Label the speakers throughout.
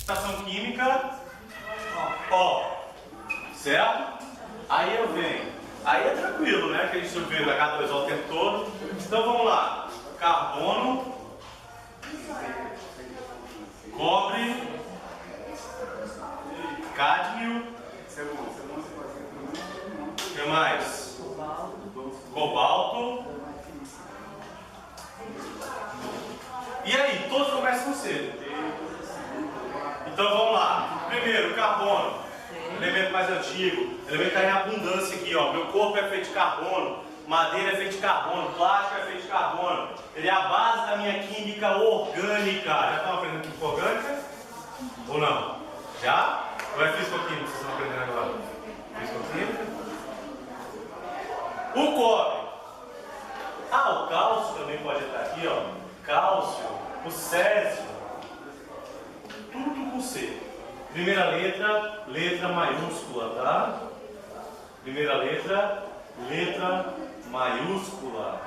Speaker 1: Reação química, ó, certo? Aí eu venho. Aí é tranquilo, né? Que a gente vê H2O o tempo todo. Então vamos lá. Carbono, cobre, cádmio, o que mais? Cobalto. E aí, todos começam com C. Então vamos lá. Primeiro, carbono, elemento mais antigo, elemento que está em abundância aqui, ó. Meu corpo é feito de carbono, madeira é feita de carbono, plástico é feito de carbono. Ele é a base da minha química orgânica. Já estão aprendendo química orgânica? Ou não? Já? Ou é físico-química que vocês estão aprendendo agora? Físico-química? O cobre. Ah, o cálcio também pode estar aqui, ó. Cálcio, o césio. Tudo com C. Primeira letra, letra maiúscula, tá? Primeira letra, letra maiúscula.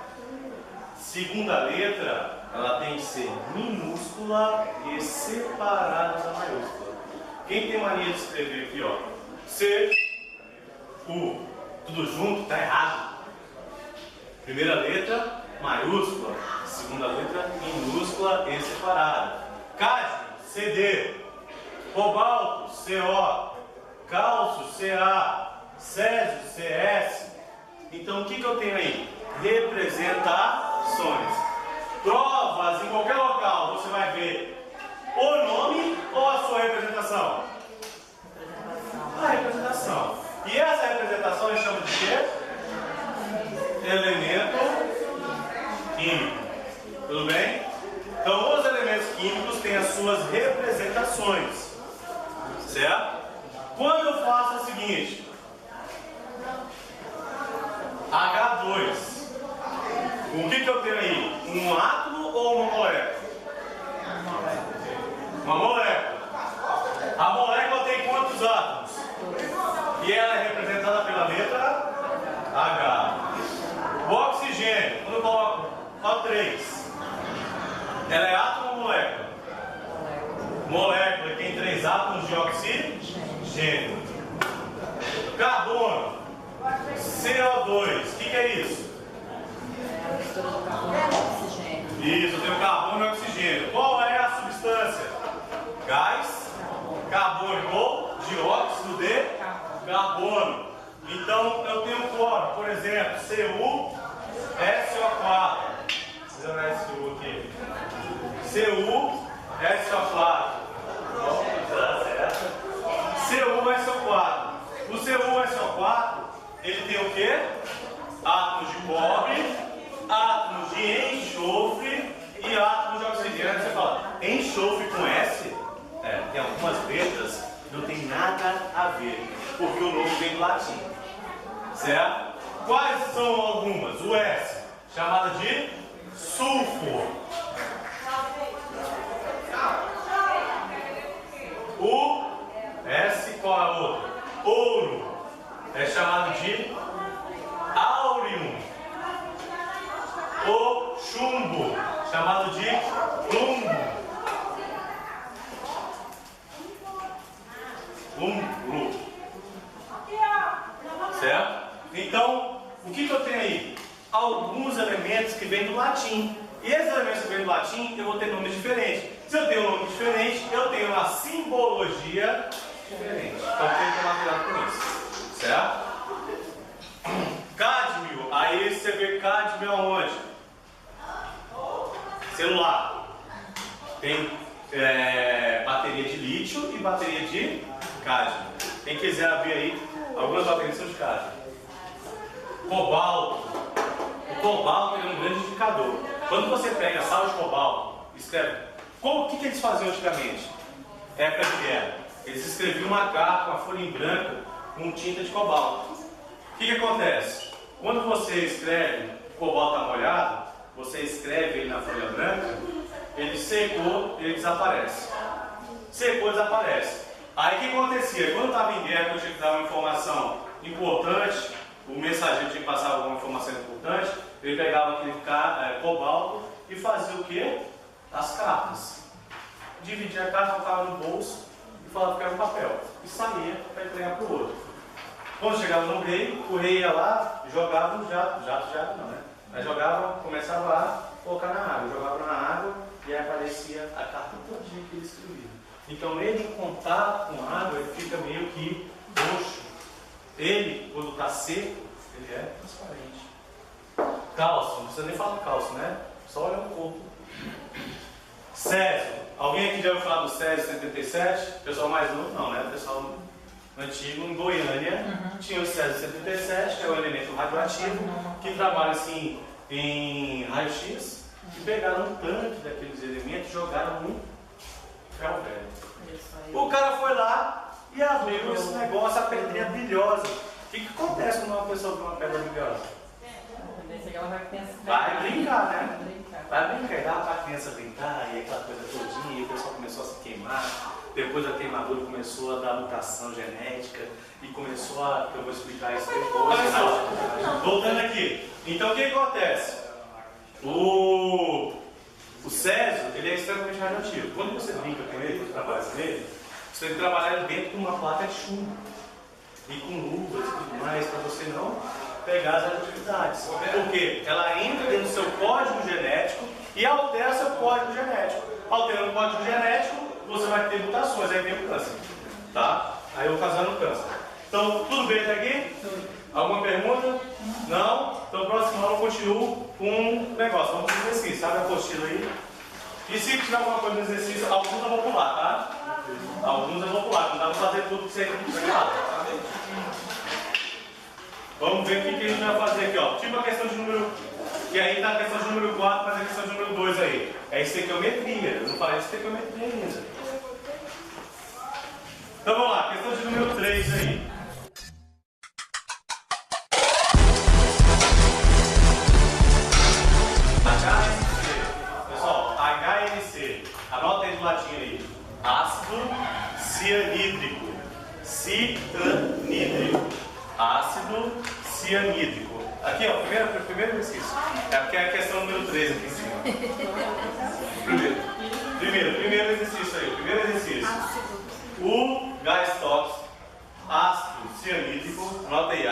Speaker 1: Segunda letra, ela tem que ser minúscula e separada da maiúscula. Quem tem mania de escrever aqui, ó, C, U, tudo junto, tá errado. Primeira letra, maiúscula. Segunda letra, minúscula e separada. Cádmio, CD. Cobalto, CO. Cálcio, Ca. Césio, CS. Então o que eu tenho aí? Representações. Provas em qualquer local, você vai ver o nome ou a sua representação? A representação. E essa representação a gente chama de quê? Elemento químico. Tudo bem? Então, os elementos químicos têm as suas representações. Certo? Quando eu faço o seguinte, H2, o que eu tenho aí? Um átomo ou uma molécula? Uma molécula. A molécula tem quantos átomos? E ela é representada pela letra H. O oxigênio, quando eu coloco O3, ela é átomo ou molécula? Molécula, tem 3 átomos de oxigênio. Carbono, CO2, o que é isso?
Speaker 2: É a mistura do carbono e oxigênio.
Speaker 1: Isso, eu tenho carbono e oxigênio. Qual é a substância? Gás, carbono ou dióxido de carbono. Então eu tenho cloro, por exemplo, CuSO4. Vou jogar SU aqui. CuSO4. CuSO4. O CuSO4, ele tem o quê? Átomos de cobre, átomos de enxofre e átomos de oxigênio. Você fala, enxofre com S? Tem algumas letras que não tem nada a ver, porque o nome vem do latim. Certo? Quais são algumas? O S, chamada de sulfuro. O S, qual é a outra? Ouro, é chamado de áureo. O chumbo, chamado de plumbo. Certo? Então, o que eu tenho aí? Alguns elementos que vêm do latim. E esses elementos que vêm do latim, eu vou ter nomes diferentes. Se eu tenho um nome diferente, eu tenho uma simbologia diferente. Então, tem que tomar cuidado com isso. Certo? Cádmio. Aí você vê cádmio aonde? Celular. Tem bateria de lítio e bateria de cádmio. Quem quiser ver aí, algumas baterias são de cádmio. Cobalto. O cobalto é um grande indicador. Quando você pega sal de cobalto, escreve. O que eles faziam antigamente? Época de guerra. Eles escreviam uma carta com a folha em branco com tinta de cobalto. O que acontece? Quando você escreve, o cobalto está molhado, você escreve ele na folha branca, ele secou, ele desaparece. Secou, desaparece. Aí o que acontecia? Quando estava em guerra, eu tinha que dar uma informação importante, o mensageiro tinha que passar alguma informação importante, ele pegava aquele cobalto e fazia o quê? As cartas. Dividia a carta, colocava no bolso e falava que era um papel. E saía para entregar para o outro. Quando chegava no rei, o rei ia lá, jogava o jato não, né? Mas jogava, começava a colocar na água, jogava na água e aí aparecia a carta todinha que ele escrevia. Então ele em contato com a água, ele fica meio que roxo. Ele, quando está seco, ele é transparente. Cálcio, não precisa nem falar cálcio, né? Só olha o corpo. Césio. Alguém aqui já ouviu falar do Césio 77? Pessoal mais novo? Não, né? Pessoal antigo, em Goiânia, tinha o Césio 77, que é um elemento radioativo, que trabalha assim em raio-x, e pegaram um tanque daqueles elementos e jogaram no ferro velho. O cara foi lá e abriu esse negócio, a pedrinha brilhosa. O que acontece quando uma pessoa vê uma pedra brilhosa? Vai brincar, né? Vai brincar, dá para a criança brincar, e aquela coisa todinha, e o pessoal começou a se queimar. Depois da queimadura começou a dar mutação genética e começou a... Eu vou explicar isso depois. Voltando aqui. Então o que acontece? O Césio, ele é extremamente radioativo. Quando você brinca com ele, quando trabalha com ele, você tem que trabalhar dentro de uma placa de chumbo. E com luvas e tudo mais, para você não pegar as radioatividades. Porque ela entra dentro do seu código genético e altera seu código genético. Alterando o código genético, você vai ter mutações, aí vem o câncer. Tá? Aí eu vou causando câncer. Então, tudo bem até aqui? Alguma pergunta? Não? Então, próximo ano eu continuo com um negócio. Vamos para o exercício. Sabe a apostila aí? E se tiver alguma coisa no exercício, alguns eu vou pular, tá? Alguns eu vou pular. Não dá para fazer tudo que você quer. Vamos ver o que a gente vai fazer aqui, ó. Tipo a questão de número... Que aí tá a questão de número 4, mas a questão de número 2 aí. É estequiometria. Eu não falei de estequiometria ainda. Então vamos lá, questão de número 3 aí. HNC. Pessoal, HNC. Anota aí do latim aí. Ácido cianídrico. Cianídrico. Ácido cianídrico. Aqui, ó, primeiro exercício. É porque é a questão número 3 aqui em cima. Primeiro exercício aí. Primeiro exercício. O gás tóxico, ácido cianídrico, anota aí,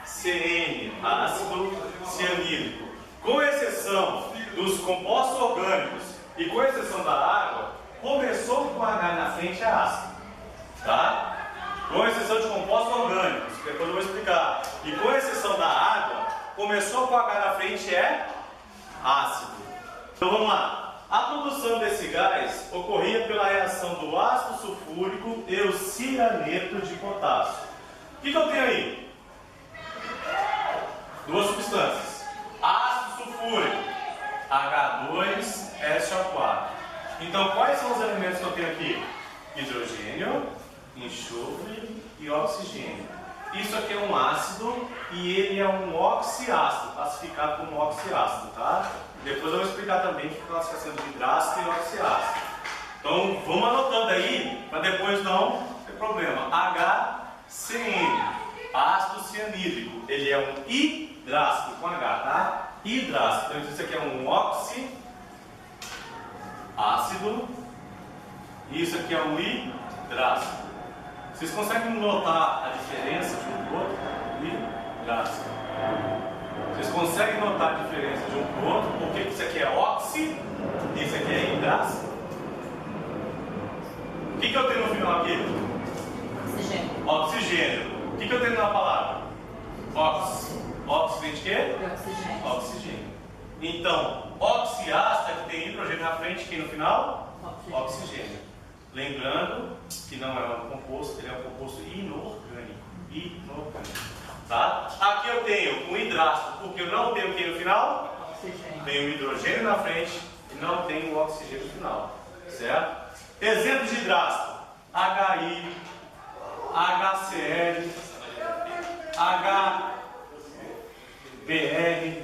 Speaker 1: HCN, ácido cianídrico. Com exceção dos compostos orgânicos e com exceção da água, começou com H na frente é ácido. Tá? Com exceção de compostos orgânicos, depois eu vou explicar. E com exceção da água, começou com H na frente é ácido. Então vamos lá. A produção desse gás ocorria pela reação do ácido sulfúrico e o cianeto de potássio. O que eu tenho aí? Duas substâncias. Ácido sulfúrico, H2SO4. Então quais são os elementos que eu tenho aqui? Hidrogênio, enxofre e oxigênio. Isso aqui é um ácido e ele é um oxiácido, classificado como oxiácido, tá? Depois eu vou explicar também que é a classificação de hidrácido e oxiácido. Então vamos anotando aí, para depois não ter problema. HCN, ácido cianídrico. Ele é um hidrácido com H, tá? Hidrácido. Então isso aqui é um oxiácido. E isso aqui é um hidrácido. Vocês conseguem notar a diferença de um pro outro? Hidrácido. Vocês conseguem notar a diferença de um para o outro? Porque isso aqui é oxi e isso aqui é hidrácido. O que eu tenho no final aqui?
Speaker 2: Oxigênio.
Speaker 1: Oxigênio. O que eu tenho na palavra? Ox. Ox vem de quê?
Speaker 2: Oxigênio.
Speaker 1: Oxigênio. Então, oxiácido é que tem hidrogênio na frente e no final? Oxigênio. Lembrando que não é um composto, ele é um composto inorgânico. Tá? Aqui eu tenho um hidrácido, porque eu não tenho o que no final?
Speaker 2: Oxigênio.
Speaker 1: Tenho o hidrogênio na frente e não tenho o oxigênio no final. Certo? Exemplos de hidrácido: HI, HCl, HBr,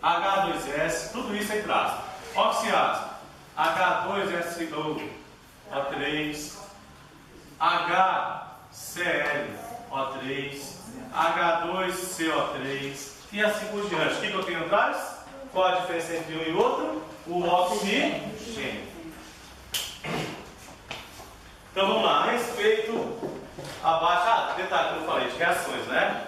Speaker 1: H2S, tudo isso é hidrácido. Oxiácido: H2SO3, HClO3, H2CO3 e assim por diante. O que eu tenho atrás? Qual a diferença entre um e outro? O oxigênio. Então vamos lá, a respeito abaixo, detalhe que eu falei de reações, né?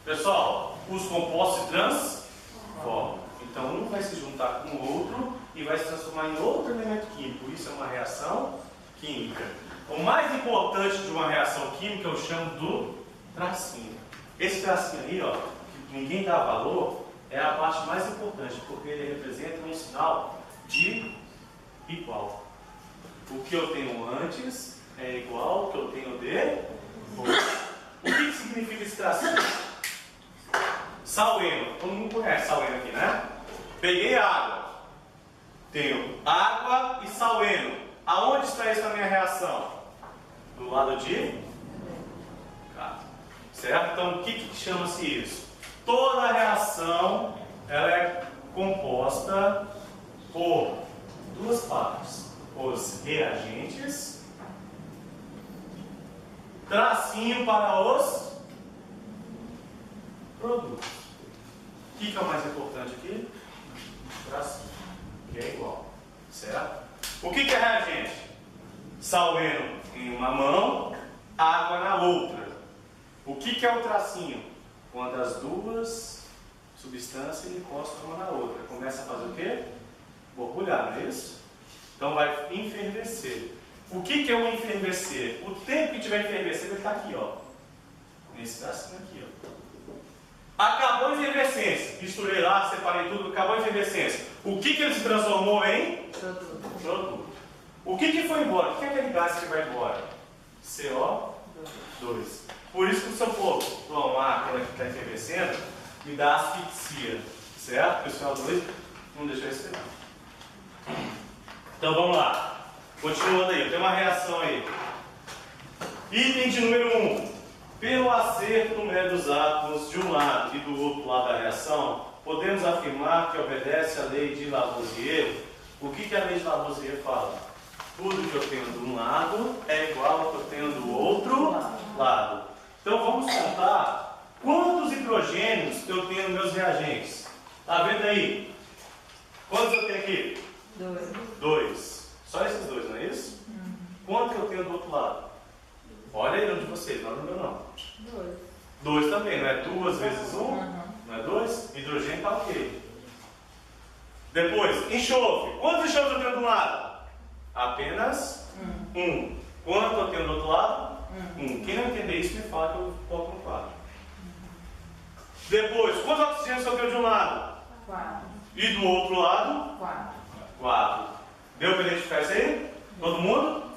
Speaker 1: Pessoal, os compostos se transformam. Então um vai se juntar com o outro e vai se transformar em outro elemento químico. Isso é uma reação química. O mais importante de uma reação química eu chamo do tracinho. Esse tracinho aí, ó, que ninguém dá valor, é a parte mais importante, porque ele representa um sinal de igual. O que eu tenho antes é igual ao que eu tenho depois. O que significa esse tracinho? Saleno. Todo mundo conhece saleno aqui, né? Peguei água. Tenho água e saleno. Aonde está isso na minha reação? Do lado de cá. Certo? Então, o que chama-se isso? Toda reação ela é composta por duas partes. Os reagentes, tracinho para os produtos. O que é o mais importante aqui? Tracinho, que é igual. Certo? O que é reagente? Saleno em uma mão, água na outra. O que é o tracinho? Quando as duas substâncias encostam uma na outra. Começa a fazer o quê? Borbulhar, não é isso? Então vai enfervecer. O que é o enfervecer? O tempo que tiver enfervecendo, ele está aqui, ó. Nesse tracinho aqui, ó. Acabou a efervescência. Misturei lá, separei tudo, acabou a efervescência. O que ele se transformou em? Produto. O que foi embora? O que é aquele gás que vai embora? CO2. Por isso que se eu for tomar quando está enfervescendo, me dá asfixia. Certo? Porque o CO2 não deixa eu respirar. Então vamos lá. Continuando aí, tem uma reação aí. Item de número 1. Pelo acerto numérico dos átomos de um lado e do outro lado da reação, podemos afirmar que obedece à lei de Lavoisier. O que a lei de Lavoisier fala? Tudo que eu tenho de um lado é igual ao que eu tenho do outro lado. Então vamos contar quantos hidrogênios eu tenho nos meus reagentes. Tá vendo aí? Quantos eu tenho aqui? 2. Só esses dois, não é isso? Quanto que eu tenho do outro lado? Olha aí onde vocês, não é no meu não. 2 também, não é 2 vezes 1? Não é 2? Hidrogênio está ok. Depois, enxofre. Quantos enxofres eu tenho do lado? Apenas 1. Quanto eu tenho do outro lado? 1. Quem não entender isso, me fala que eu coloco no quadro. Depois, quantos oxigênios eu tenho de um lado?
Speaker 2: 4.
Speaker 1: E do outro lado? 4. Deu para identificar isso aí? Todo mundo?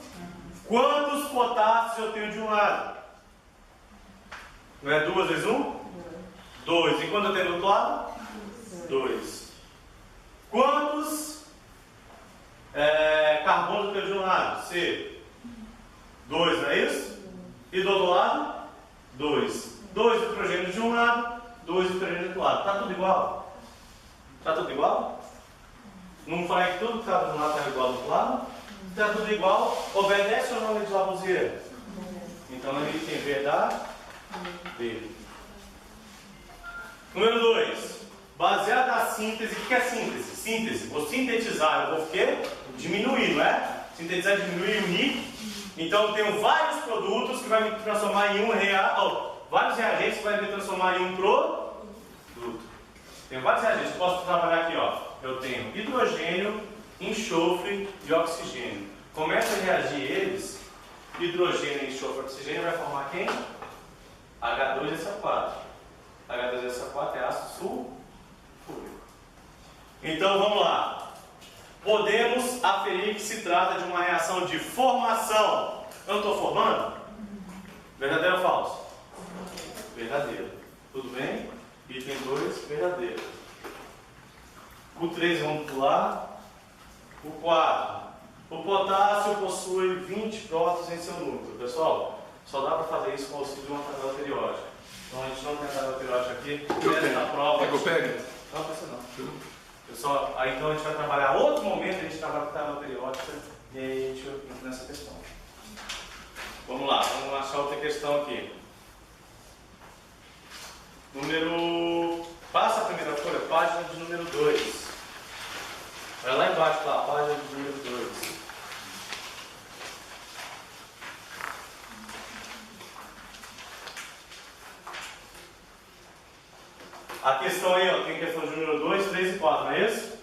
Speaker 1: Quantos potássios eu tenho de um lado? Não é 2 vezes 1? 2. E quanto eu tenho do outro lado? 2. Quantos carbonos eu tenho de um lado? C. 2, não é isso? E do outro lado? 2. 2 hidrogênios de um lado, 2 hidrogênios do outro lado. Está tudo igual? Está tudo igual? Não falei que tudo que estava de um lado está igual do outro lado? Está tudo igual? Obedece ou não a lei de Lavoisier? Então ele tem verdade dele. Número 2. Baseado na síntese. O que é síntese? Síntese. Vou sintetizar. Eu vou o quê? Diminuir, não é? Sintetizar, diminuir, unir. Então eu tenho vários produtos que vai me transformar em um vários reagentes que vai me transformar em um produto. Tenho vários reagentes. Posso trabalhar aqui, ó. Eu tenho hidrogênio, enxofre e oxigênio. Começa a reagir eles. Hidrogênio, enxofre e oxigênio vai formar quem? H2SO4. H2SO4 é ácido sulfúrico. Então vamos lá. Podemos aferir que se trata de uma reação de formação. Eu não estou formando? Verdadeiro ou falso? Verdadeiro. Tudo bem? Item 2, verdadeiro. O 3 vamos pular. O 4. O potássio possui 20 prótons em seu núcleo. Pessoal, só dá para fazer isso com o auxílio de uma tabela periódica. Então a gente não tem a tabela periódica aqui. Nessa prova.
Speaker 3: É que eu pego?
Speaker 1: Não, precisa não. Pessoal, aí então a gente vai trabalhar outro momento, a gente trabalha com a tabela periódica e aí a gente entra nessa questão. Vamos lá, vamos achar outra questão aqui. Passa a primeira folha, página de número 2. Vai lá embaixo lá, página de número 2. A questão aí, ó, tem questão de número 2, 3 e 4, não é isso?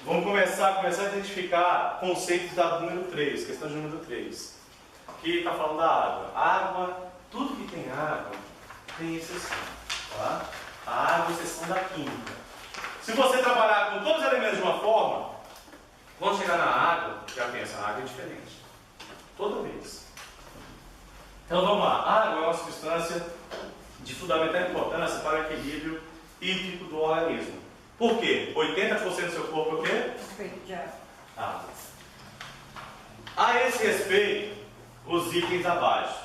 Speaker 1: Vamos começar a identificar conceitos da número 3, questão de número 3. Aqui está falando da água. Água, tudo que tem água tem exceção, tá? A água é exceção da química. Se você trabalhar com todos os elementos de uma forma, quando chegar na água, já pensa, a água é diferente. Toda vez. Então vamos lá. A água é uma substância de fundamental importância para o equilíbrio hídrico do organismo. Por quê? 80% do seu corpo é o quê?
Speaker 2: Feito de água.
Speaker 1: Água. A esse respeito, os itens abaixo.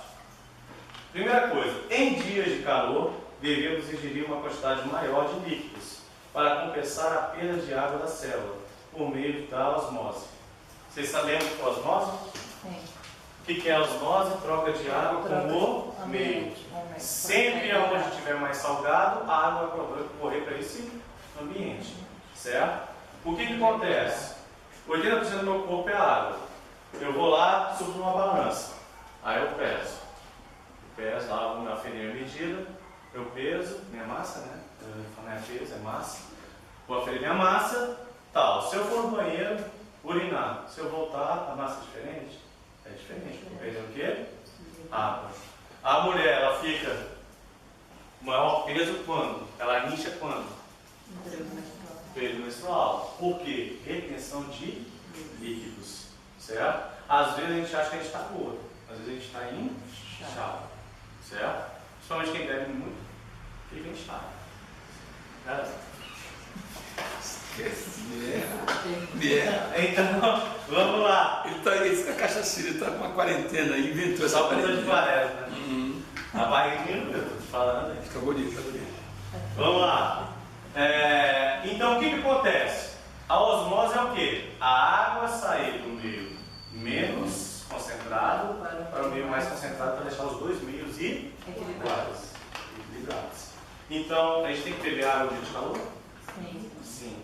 Speaker 1: Primeira coisa, em dias de calor, devemos ingerir uma quantidade maior de líquidos para compensar a perda de água da célula, por meio da osmose. Vocês sabem o que é osmose?
Speaker 2: Sim.
Speaker 1: O que é osmose? Troca de água com o meio. Sempre onde estiver mais salgado, a água vai correr para esse ambiente. Certo? O que acontece? 80% do meu corpo é água. Eu vou lá, subo numa balança. Aí eu peso. Lá na ferir a medida. Eu peso, minha massa, né? Não é peso, é massa. Vou aferir minha massa. Tal. Se eu for no banheiro, urinar. Se eu voltar, a massa é diferente? É diferente. Eu perdi o quê? Água. A mulher, ela fica maior peso quando? Ela incha quando? Período menstrual. Por quê? Retenção de líquidos. Certo? Às vezes a gente acha que a gente está gordo. Às vezes a gente está inchado. Certo? Principalmente quem bebe muito, fica inchado. Então, vamos lá.
Speaker 3: Ele tá cachaceiro, ele está com uma quarentena aí, inventou essa
Speaker 1: Só coisa de
Speaker 3: quarentena.
Speaker 1: quaresma, né? A barriguinha, eu tô te falando aí.
Speaker 3: Fica bonito.
Speaker 1: Vamos lá. Então, o que acontece? A osmose é o quê? A água sair do meio menos concentrado para o meio mais concentrado, para deixar os dois meios iguais, equilibrados. Então, a gente tem que beber água no dia de calor?
Speaker 2: Sim.
Speaker 1: Sim.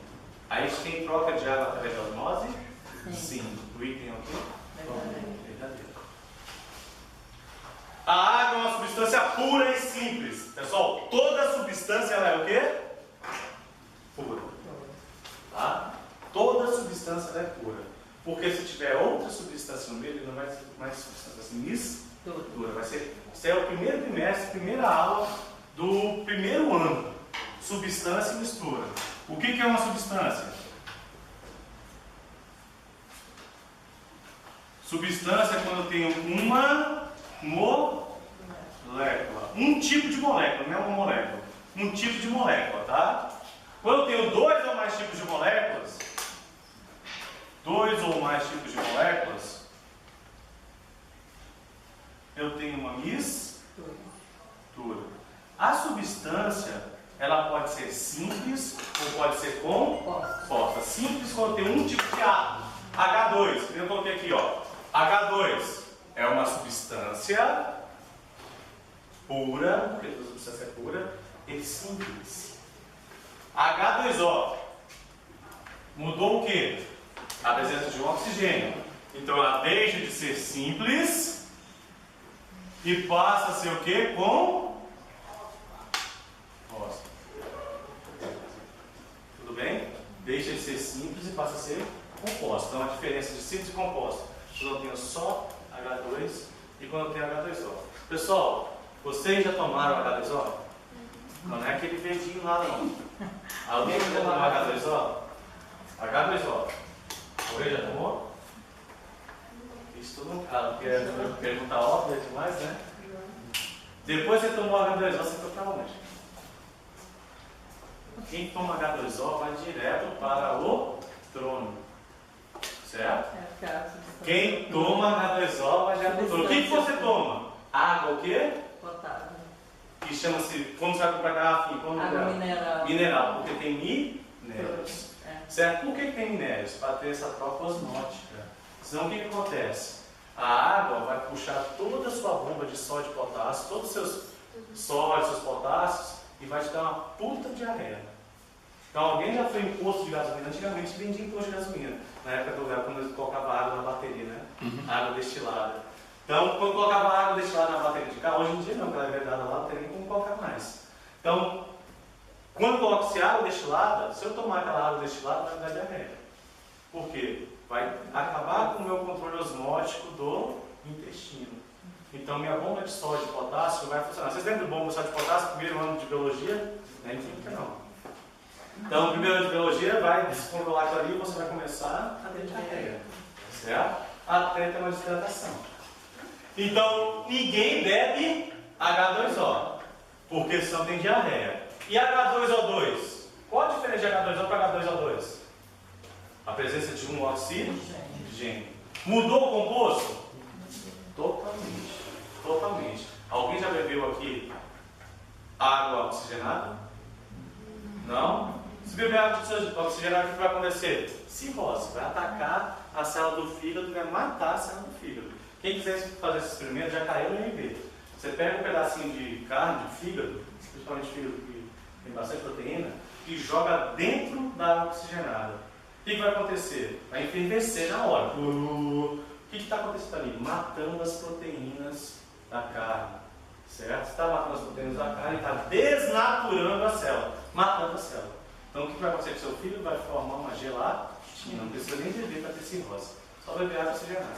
Speaker 1: A gente tem troca de água através da osmose?
Speaker 2: Sim.
Speaker 1: O item é o quê? Verdadeiro. A água é uma substância pura e simples. Pessoal, toda substância ela é o quê? Pura. Tá? Toda substância ela é pura. Porque se tiver outra substância no meio, ele não vai ser mais substância assim, mistura. Vai ser, isso é o primeiro trimestre, primeira aula do primeiro ano. Substância e mistura. O que é uma substância? Substância é quando eu tenho uma molécula. Um tipo de molécula, não é uma molécula. Um tipo de molécula, tá? Quando eu tenho dois ou mais tipos de moléculas, eu tenho uma mistura. A substância, ela pode ser simples ou pode ser composta. Simples quando eu tenho um tipo de átomo. H2, eu coloquei aqui, ó. H2 é uma substância pura, porque a substância é pura, e simples. H2O mudou o que? A presença de um oxigênio. Então ela deixa de ser simples e passa a ser o que? Composta. Tudo bem? Deixa de ser simples e passa a ser composta. Então a diferença de simples e composta. Quando eu tenho só H2 e quando eu tenho H2O. Pessoal, vocês já tomaram H2O? Não é aquele verdinho lá não. Alguém já tomou H2O? H2O. Alguém já tomou? Isso todo mundo cara, porque pergunta óbvia demais, né? Depois você tomou H2O, você foi para onde? Quem toma H2O vai direto para o trono. Certo? Quem toma H2O vai direto para o trono. O que você toma? Água o quê?
Speaker 2: Potável.
Speaker 1: Que chama-se, como você vai comprar garrafinha?
Speaker 2: Água mineral.
Speaker 1: Mineral, porque tem minérios. Certo? Por que tem minérios? Para ter essa troca osmótica. Senão o que acontece? A água vai puxar toda a sua bomba de sódio e potássio, todos os seus sódios, seus potássios, e vai te dar uma puta diarreia. Então alguém já foi em posto de gasolina? Antigamente vendia em posto de gasolina. Na época do lugar, quando eles colocavam água na bateria, né? Água destilada. Então, quando colocava água destilada na bateria de carro, hoje em dia não, porque ela é vedada lá, não tem nem como colocar mais. Então, Quando coloca-se água destilada, se eu tomar aquela água destilada, vai me dar diarreia. Por quê? Vai acabar com o meu controle osmótico do intestino. Então, minha bomba de sódio e potássio vai funcionar. Vocês lembram do bomba de sódio e potássio, primeiro ano de biologia? Não é em química, não. Então, primeiro ano de biologia vai descontrolar aquilo ali e você vai começar a ter diarreia. Certo? Até ter uma desidratação. Então, ninguém bebe H2O, porque senão tem diarreia. E H2O2? Qual a diferença de H2O para H2O2? A presença de um oxigênio. Mudou o composto? Totalmente. Totalmente. Alguém já bebeu aqui água oxigenada? Não? Se beber água oxigenada, o que vai acontecer? Cirrose. Vai atacar a célula do fígado e vai matar a célula do fígado. Quem quiser fazer esse experimento já caiu no MB. Você pega um pedacinho de carne, de fígado, principalmente fígado que tem bastante proteína, e joga dentro da água oxigenada. O que vai acontecer? Vai enfervecer na hora. O que está acontecendo ali? Matando as proteínas da carne. Certo? Você está matando as proteínas da carne e está desnaturando a célula, matando a célula. Então o que vai acontecer com o seu filho? Vai formar uma gelatina. Não precisa nem beber para ter cirrose. Só beber água oxigenada.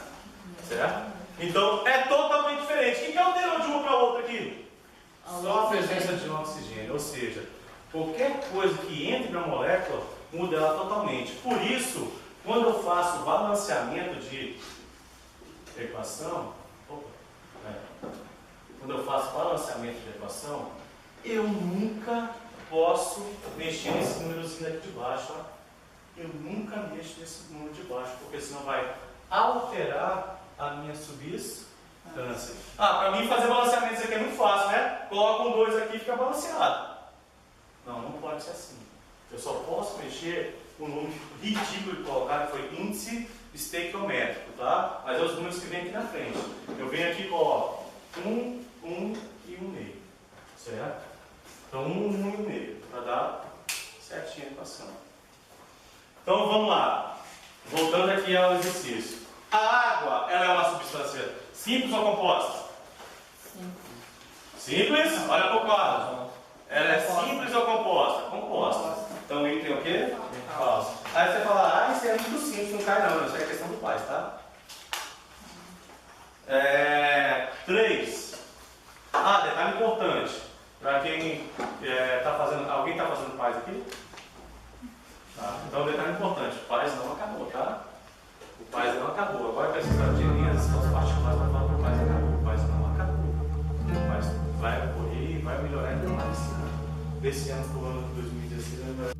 Speaker 1: Certo? Então é totalmente diferente. O que alterou de uma para outra aqui? Só a presença de um oxigênio. Ou seja, qualquer coisa que entre na molécula muda ela totalmente. Por isso, quando eu faço balanceamento de equação, eu nunca posso mexer nesse númerozinho aqui de baixo. Ó. Eu nunca mexo nesse número de baixo, porque senão vai alterar a minha substância. Para mim fazer balanceamento isso aqui é muito fácil, né? Coloca um 2 aqui e fica balanceado. Não pode ser assim. Eu só posso mexer com o número ridículo de colocar, que foi índice estequiométrico, tá? Mas é os números que vem aqui na frente. Eu venho aqui, ó, 1, 1 e 1,5. Certo? Então 1, 1 e 1,5, para dar certinho a equação. Então vamos lá. Voltando aqui ao exercício. A água, ela é uma substância simples ou composta? Simples? Olha para o quadro. Ela é simples ou composta? Composta. Então ele tem o quê? Falso. Aí você fala, isso é muito simples, não cai não. Isso é questão do paz, tá? 3. Detalhe importante. Para quem está fazendo. Alguém está fazendo paz aqui? Tá. Então detalhe importante, o paz não acabou, tá? O paz não acabou. Agora precisar de linhas, as partículas vão falar que o paz acabou. O paz não acabou. O paz vai ocorrer e vai melhorar ainda mais. Desse ano para o ano de 2016 vai